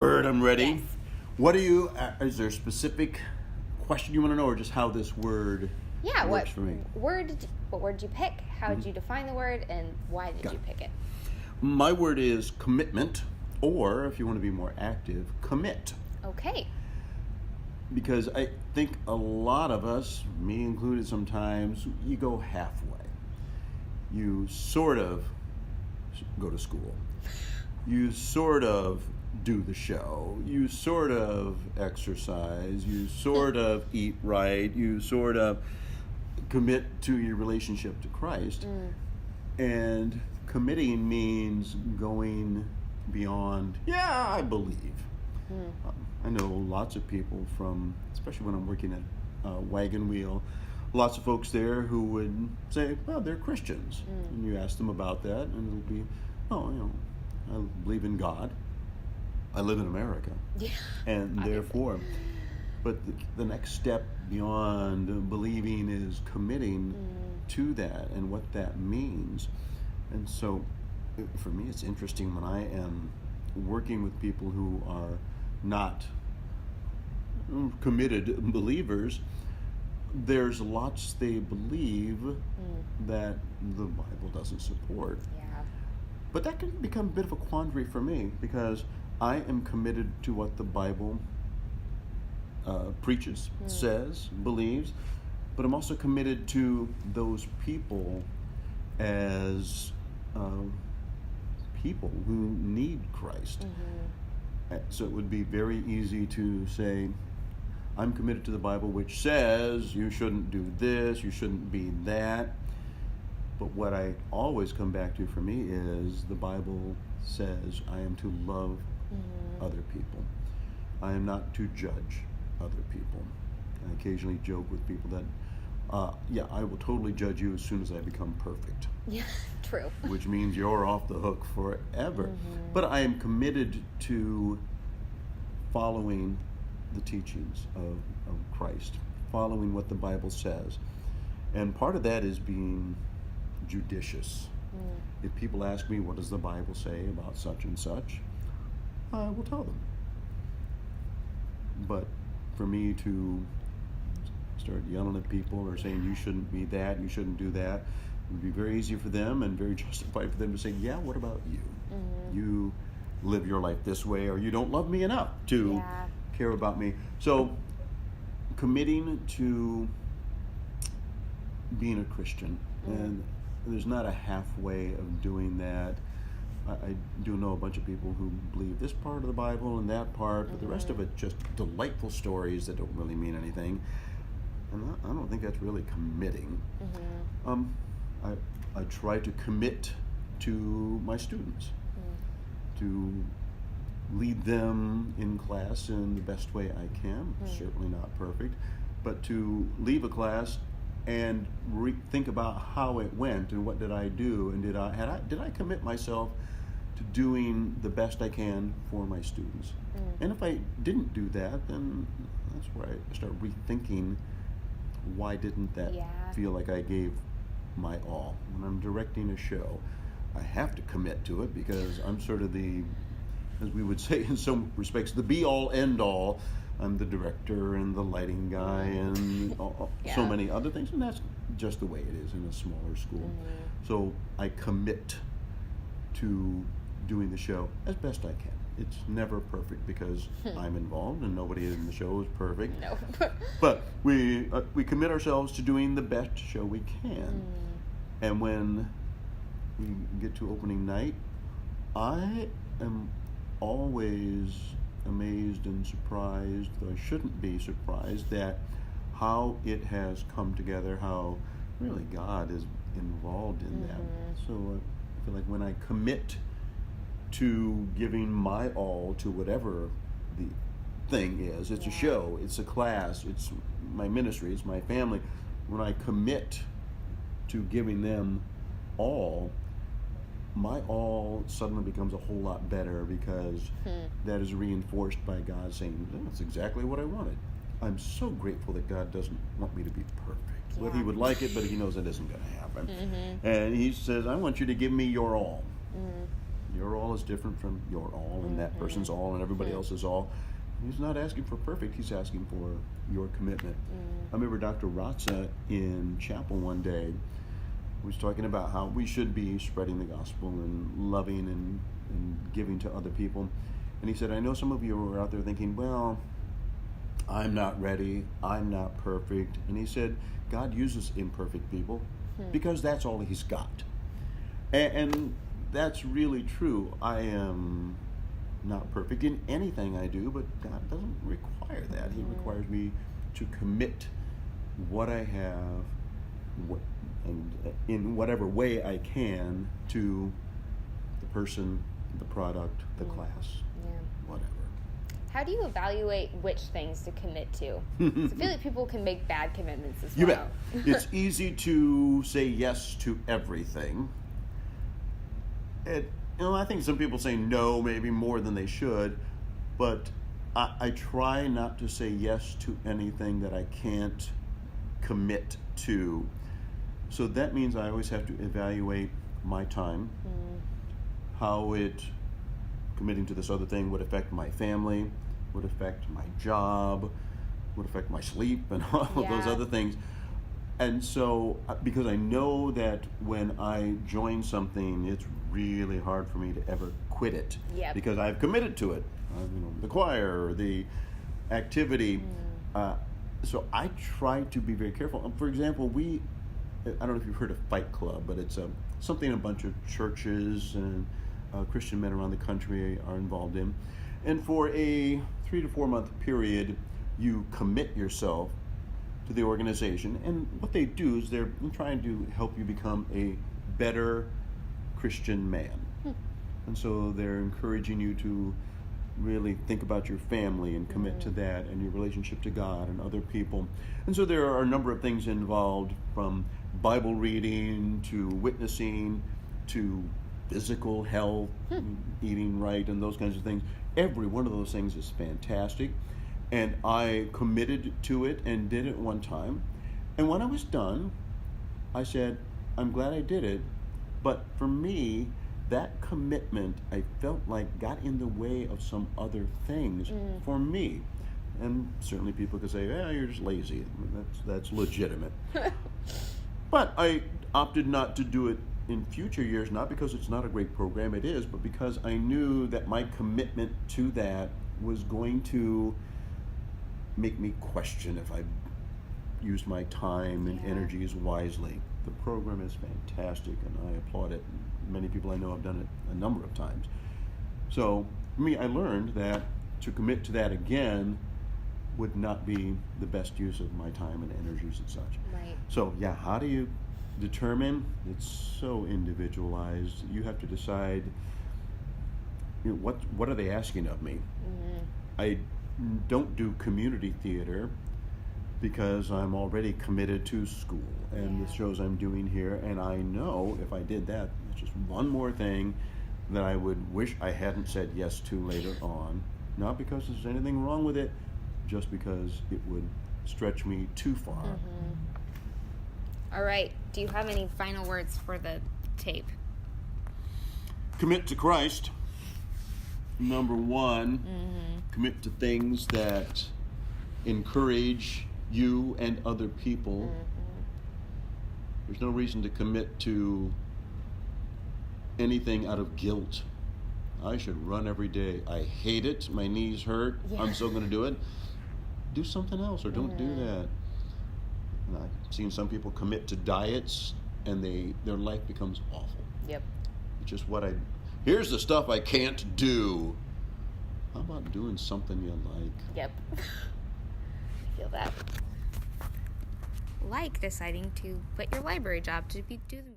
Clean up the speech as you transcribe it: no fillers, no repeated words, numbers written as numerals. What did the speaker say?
Bird, I'm ready. Yes. What do you, is there a specific question you want to know, or just how this word Yeah, works for me? what word did you pick? How did you define the word, and why did you pick it? My word is commitment, or if you want to be more active, commit. Okay. Because I think a lot of us, me included sometimes, you go halfway. You sort of go to school. You sort of do the show. You sort of exercise. You sort of eat right. You sort of commit to your relationship to Christ. And committing means going beyond, yeah, I believe. I know lots of people from, especially when I'm working at Wagon Wheel, lots of folks there who would say, well, they're Christians. And you ask them about that, and it'll be, oh, I believe in God. I live in America. Yeah. And therefore, but the next step beyond believing is committing to that and what that means. And so for me, it's interesting when I am working with people who are not committed believers, there's lots they believe that the Bible doesn't support. Yeah. But that can become a bit of a quandary for me, because I am committed to what the Bible preaches, says, believes, but I'm also committed to those people as people who need Christ. So it would be very easy to say, I'm committed to the Bible, which says you shouldn't do this, you shouldn't be that. But what I always come back to for me is the Bible says I am to love other people. I am not to judge other people. I occasionally joke with people that, I will totally judge you as soon as I become perfect. Yeah, true. Which means you're off the hook forever. But I am committed to following the teachings of Christ, following what the Bible says. And part of that is being judicious. If people ask me, what does the Bible say about such and such, I will tell them. But for me to start yelling at people or saying you shouldn't be that, you shouldn't do that, it would be very easy for them and very justified for them to say, yeah, what about you? You live your life this way, or you don't love me enough to care about me. So committing to being a Christian, and there's not a halfway of doing that. I do know a bunch of people who believe this part of the Bible and that part, but the rest of it just delightful stories that don't really mean anything. And I don't think that's really committing. I try to commit to my students, to lead them in class in the best way I can. Certainly not perfect, but to leave a class and think about how it went and what did I do, and did I commit myself to doing the best I can for my students. And if I didn't do that, then that's where I start rethinking, why didn't that feel like I gave my all? When I'm directing a show, I have to commit to it, because I'm sort of the, as we would say in some respects, the be-all, end-all. I'm the director and the lighting guy and so many other things, and that's just the way it is in a smaller school. So I commit to doing the show as best I can. It's never perfect because I'm involved, and nobody in the show is perfect. No. But we commit ourselves to doing the best show we can. And when we get to opening night, I am always amazed and surprised, though I shouldn't be surprised, that how it has come together, how really God is involved in that. So I feel like when I commit to giving my all to whatever the thing is, it's a show, it's a class, it's my ministry, it's my family, when I commit to giving them all, my all suddenly becomes a whole lot better, because that is reinforced by God saying, that's exactly what I wanted. I'm so grateful that God doesn't want me to be perfect. Well, he would like it, but he knows that isn't going to happen. And he says, I want you to give me your all. Your all is different from your all, and that person's all, and everybody else's all. He's not asking for perfect. He's asking for your commitment. I remember Dr. Ratza in chapel one day was talking about how we should be spreading the gospel and loving and giving to other people. And he said, I know some of you are out there thinking, well, I'm not ready, I'm not perfect. And he said, God uses imperfect people because that's all he's got. And that's really true. I am not perfect in anything I do, but God doesn't require that. He requires me to commit what I have and in whatever way I can to the person, the product, the class, whatever. How do you evaluate which things to commit to? I feel like people can make bad commitments as You well. bet. It's easy to say yes to everything. I think some people say no maybe more than they should, but I try not to say yes to anything that I can't commit to. So that means I always have to evaluate my time, how committing to this other thing would affect my family, would affect my job, would affect my sleep, and all of those other things. And so, because I know that when I join something, it's really hard for me to ever quit it. Because I've committed to it. The choir, or the activity. So I try to be very careful. For example, I don't know if you've heard of Fight Club, but it's something a bunch of churches and Christian men around the country are involved in. And for a 3 to 4 month period, you commit yourself to the organization. And what they do is they're trying to help you become a better Christian man. And so they're encouraging you to really think about your family and commit to that, and your relationship to God and other people. And so there are a number of things involved, from Bible reading to witnessing to physical health, eating right, and those kinds of things. Every one of those things is fantastic. And I committed to it and did it one time. And when I was done, I said, I'm glad I did it. But for me, that commitment, I felt like, got in the way of some other things for me. And certainly people could say, you're just lazy. That's legitimate. But I opted not to do it in future years, not because it's not a great program, it is, but because I knew that my commitment to that was going to make me question if I used my time and energies wisely. The program is fantastic, and I applaud it. Many people I know have done it a number of times. So, for me, I learned that to commit to that again would not be the best use of my time and energies and such. Right. So, how do you determine? It's so individualized. You have to decide, what are they asking of me? I don't do community theater because I'm already committed to school and the shows I'm doing here, and I know if I did that, it's just one more thing that I would wish I hadn't said yes to later on. Not because there's anything wrong with it, just because it would stretch me too far. All right. Do you have any final words for the tape? Commit to Christ. Number one, commit to things that encourage you and other people. There's no reason to commit to anything out of guilt. I should run every day. I hate it. My knees hurt. I'm still going to do it. Do something else, or don't do that. And I've seen some people commit to diets, and their life becomes awful. It's just here's the stuff I can't do. How about doing something you like? I feel that. Like deciding to quit your library job to do the